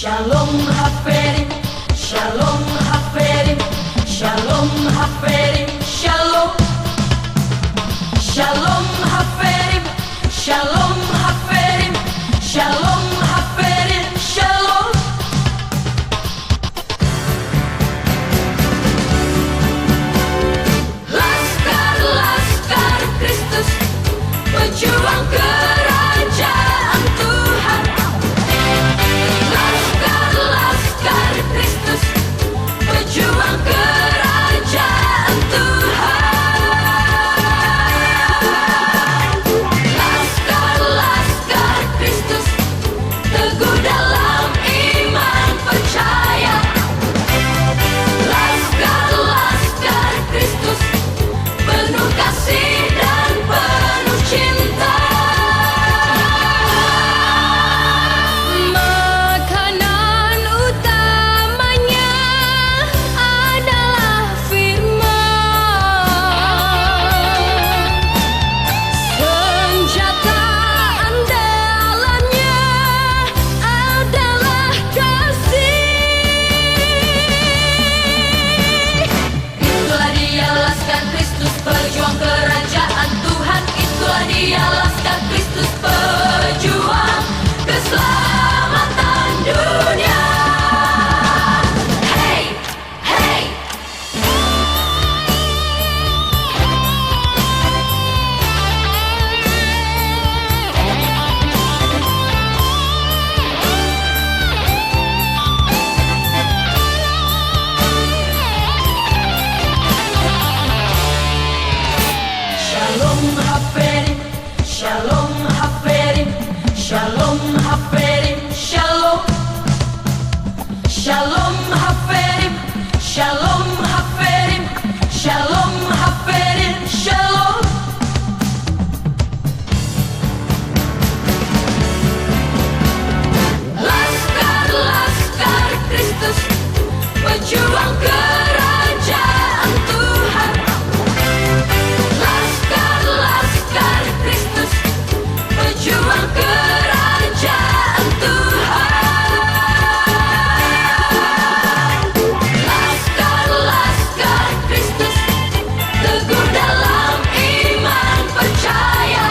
Shalom Haperim, Shalom Haperim, Shalom Haperim, Shalom. Shalom Haperim, Shalom Haperim, Shalom Haperim, Shalom. Laskar-laskar Kristus, pejuang kerajaan Tuhan. Laskar-laskar Kristus, pejuang kerajaan Tuhan. Laskar-laskar Kristus, teguh dalam iman percaya. Laskar-laskar Kristus, penuh kasih dan penuh cinta. Makanan utamanya adalah firman. Senjata andalannya adalah kasih. Itulah dia Laskar Kristus, pejuang kerajaan Tuhan. Itulah dia Laskar Kristus, pejuang keselamatan dunia. Hey, hey. Shalom Haperim, Shalom Haperim, Shalom Haperim, Shalom. Shalom Haperim, Shalom Haperim, Shalom Haperim, Shalom. Laskar-laskar Kristus, pejuang kerajaan Tuhan. Laskar-laskar Kristus, pejuang kerajaan Tuhan. Laskar-laskar Kristus, teguh dalam iman percaya.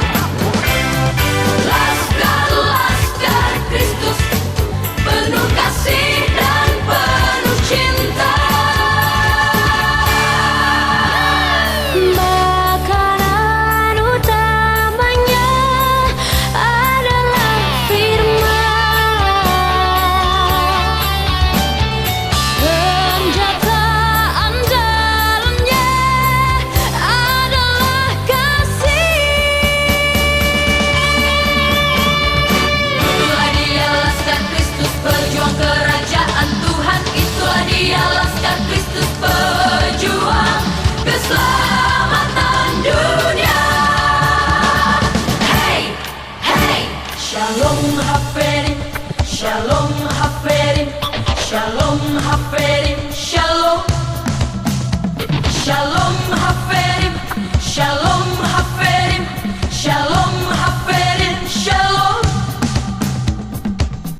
Laskar-laskar Kristus, penuh kasih dan penuh cinta. Makanan utamanya adalah firman. Senjata andalannya adalah kasih. Itulah dia Laskar Kristus, pejuang kerajaan Tuhan. Itulah dia Laskar Kristus, pejuang keselamatan dunia. Hey, hey. Shalom Haperim, Shalom Haperim, Shalom Haperim, Shalom. Shalom